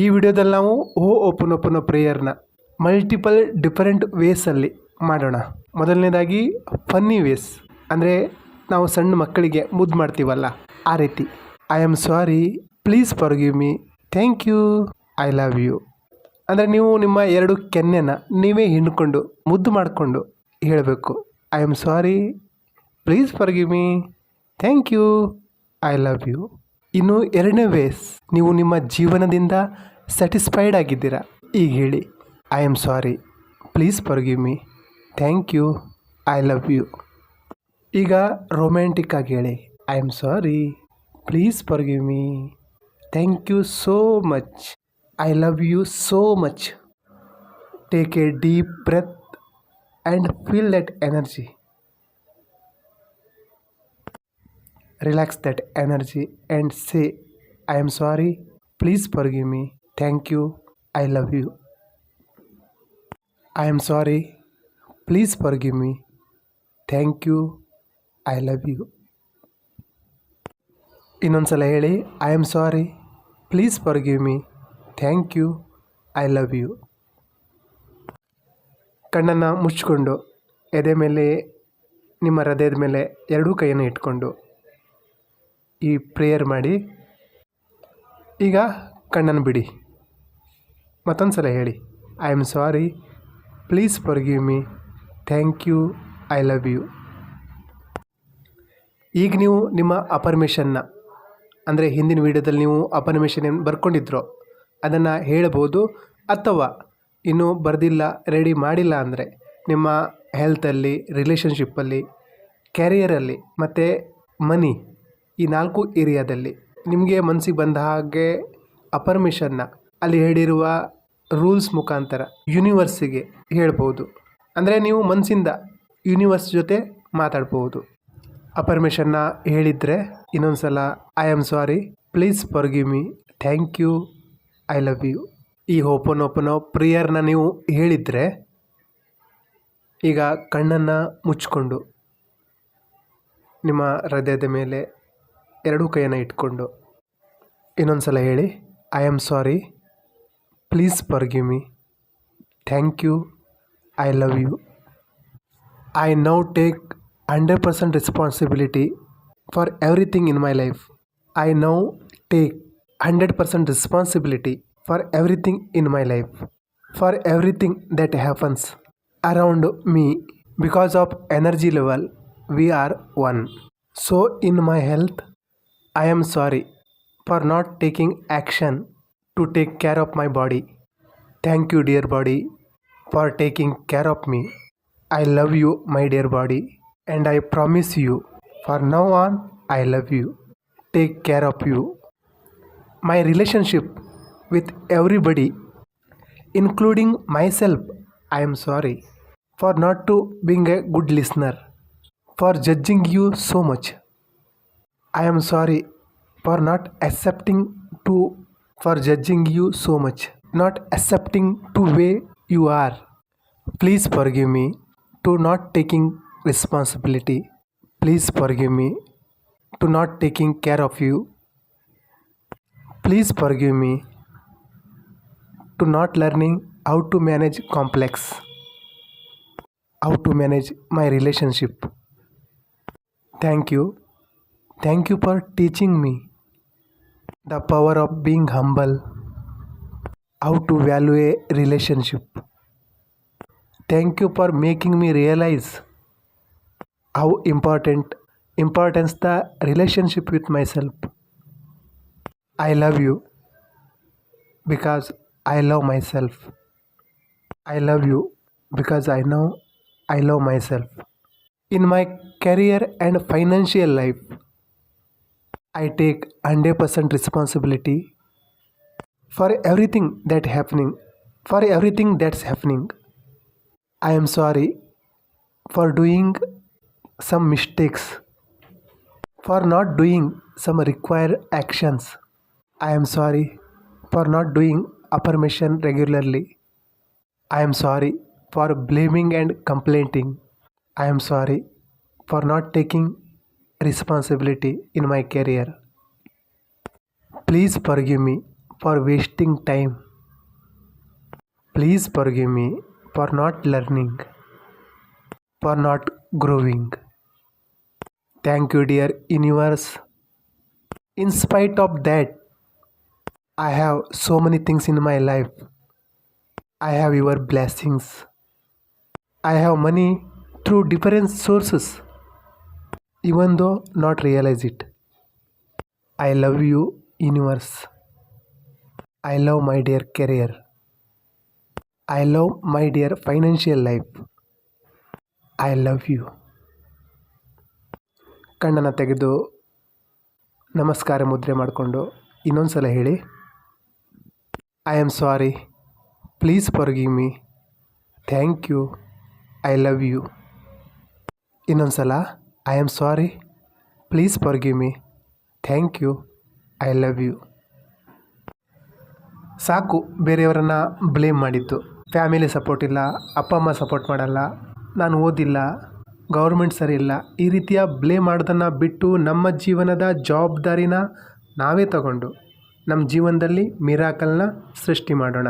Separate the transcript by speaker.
Speaker 1: ಈ ವಿಡಿಯೋದಲ್ಲಿ ನಾವು ಓಪನ್ ಪ್ರೇಯರ್ನ ಮಲ್ಟಿಪಲ್ ಡಿಫರೆಂಟ್ ವೇಸಲ್ಲಿ ಮಾಡೋಣ. ಮೊದಲನೇದಾಗಿ ಫನ್ನಿ ವೇಸ್, ಅಂದರೆ ನಾವು ಸಣ್ಣ ಮಕ್ಕಳಿಗೆ ಮುದ್ದು ಮಾಡ್ತೀವಲ್ಲ ಆ ರೀತಿ. I am sorry, please forgive me, thank you, I love you. ಅಂದರೆ ನೀವು ನಿಮ್ಮ ಎರಡು ಕೆನ್ನೆನ ನೀವೇ ಹಿಂಡ್ಕೊಂಡು ಮುದ್ದು ಮಾಡಿಕೊಂಡು ಹೇಳಬೇಕು, I am sorry, please forgive me, thank you, I love you. ಇನ್ನು ಎರಡನೇ ವೇಸ್, ನೀವು ನಿಮ್ಮ ಜೀವನದಿಂದ ಸ್ಯಾಟಿಸ್ಫೈಡ್ ಆಗಿದ್ದೀರಾ, ಈಗ ಹೇಳಿ, I am sorry, please forgive me, thank you, I love you. ಈಗ ರೊಮ್ಯಾಂಟಿಕ್ ಆಗಿ ಹೇಳಿ, I am sorry, please forgive me, thank you so much, I love you so much. Take a deep breath and feel that energy. Relax that energy and say, I am sorry, please forgive me, thank you, I love you. I am sorry, please forgive me, thank you, I love you. ಇನ್ನೊಂದ್ಸಲ ಹೇಳಿ, I am sorry, please forgive me, thank you, I love you. ಕಣ್ಣನ್ನು ಮುಚ್ಚಿಕೊಂಡು ಎದೆ ಮೇಲೆ, ನಿಮ್ಮ ಹೃದಯದ ಮೇಲೆ ಎರಡೂ ಕೈಯನ್ನು ಇಟ್ಕೊಂಡು ಈ ಪ್ರೇಯರ್ ಮಾಡಿ. ಈಗ ಕಣ್ಣನ್ನು ಬಿಡಿ. ಮತ್ತೊಂದು ಸಲ ಹೇಳಿ, I am sorry, please forgive me, thank you, I love you. ಈಗ ನೀವು ನಿಮ್ಮ ಅಫರ್ಮೇಷನ್ನ, ಅಂದರೆ ಹಿಂದಿನ ವೀಡಿಯೋದಲ್ಲಿ ನೀವು ಅಫರ್ಮೇಷನ್ ಏನು ಬರ್ಕೊಂಡಿದ್ರೋ ಅದನ್ನು ಹೇಳ್ಬೋದು. ಅಥವಾ ಇನ್ನೂ ಬರೆದಿಲ್ಲ, ರೆಡಿ ಮಾಡಿಲ್ಲ ಅಂದರೆ ನಿಮ್ಮ ಹೆಲ್ತಲ್ಲಿ, ರಿಲೇಷನ್ಶಿಪ್ಪಲ್ಲಿ, ಕ್ಯಾರಿಯರಲ್ಲಿ ಮತ್ತು ಮನಿ, ಈ 4 ಏರಿಯಾದಲ್ಲಿ ನಿಮಗೆ ಮನಸ್ಸಿಗೆ ಬಂದ ಹಾಗೆ ಅಫರ್ಮೇಷನ್ನ ಅಲ್ಲಿ ಹೇಳಿರುವ ರೂಲ್ಸ್ ಮುಖಾಂತರ ಯೂನಿವರ್ಸಿಗೆ ಹೇಳ್ಬೋದು. ಅಂದರೆ ನೀವು ಮನಸ್ಸಿಂದ ಯೂನಿವರ್ಸ್ ಜೊತೆ ಮಾತಾಡ್ಬೋದು. ಅಫರ್ಮೇಷನ್ನ ಹೇಳಿದರೆ ಇನ್ನೊಂದು ಸಲ, I am sorry, please forgive me, thank you, I love you. ಈ ಓಪನ್ ಪ್ರೇಯರ್ನ ನೀವು ಹೇಳಿದರೆ ಈಗ ಕಣ್ಣನ್ನು ಮುಚ್ಕೊಂಡು ನಿಮ್ಮ ಹೃದಯದ ಮೇಲೆ ಎರಡೂ ಕೈಯನ್ನು ಇಟ್ಕೊಂಡು ಇನ್ನೊಂದು ಸಲ ಹೇಳಿ, I am sorry, please forgive me, thank you, I love you. I now take 100% responsibility for everything in my life. I now take 100% responsibility for everything in my life, for everything that happens around me. Because of energy level, we are one. So in my health, I am sorry for not taking action to take care of my body. Thank you, dear body, for taking care of me. I love you, my dear body, and I promise you, for now on, I love you. Take care of you. My relationship with everybody, including myself, I am sorry for not to being a good listener, for judging you so much. I am sorry for not accepting to, for judging you so much, not accepting to way you are. Please forgive me to not taking responsibility. Please forgive me to not taking care of you. Please forgive me to not learning how to manage complex, how to manage my relationship. Thank you. Thank you for teaching me the power of being humble, how to value a relationship. Thank you for making me realize how importance the relationship with myself. I love you because I love myself. I love you because I know I love myself. In my career and financial life, I take 100% responsibility for everything that's happening. I am sorry for doing some mistakes, for not doing some required actions. I am sorry for not doing affirmation regularly. I am sorry for blaming and complaining. I am sorry for not taking responsibility in my career. Please forgive me for wasting time. Please forgive me for not learning, for not growing. Thank you, dear universe. In spite of that, I have so many things in my life. I have your blessings. I have money through different sources, even though not realize it. I love you, universe. I love my dear career. I love my dear financial life. I love you. ಕಣ್ಣನ್ನು ತೆಗೆದು ನಮಸ್ಕಾರ ಮುದ್ರೆ ಮಾಡಿಕೊಂಡು ಇನ್ನೊಂದು ಸಲ ಹೇಳಿ, I am sorry, please forgive me, thank you, I love you. ಇನ್ನೊಂದು ಸಲ, I am sorry, please forgive me, thank you, I love you. ಸಾಕು ಬೇರೆಯವರನ್ನು ಬ್ಲೇಮ್ ಮಾಡಿದ್ದು. ಫ್ಯಾಮಿಲಿ ಸಪೋರ್ಟ್ ಇಲ್ಲ, ಅಪ್ಪ ಅಮ್ಮ ಸಪೋರ್ಟ್ ಮಾಡಲ್ಲ, ನಾನು ಓದಿಲ್ಲ, ಗೌರ್ಮೆಂಟ್ ಸರಿ ಇಲ್ಲ, ಈ ರೀತಿಯ ಬ್ಲೇಮ್ ಮಾಡೋದನ್ನು ಬಿಟ್ಟು ನಮ್ಮ ಜೀವನದ ಜವಾಬ್ದಾರಿನ ನಾವೇ ತಗೊಂಡು ನಮ್ಮ ಜೀವನದಲ್ಲಿ ಮಿರಾಕಲ್ನ ಸೃಷ್ಟಿ ಮಾಡೋಣ.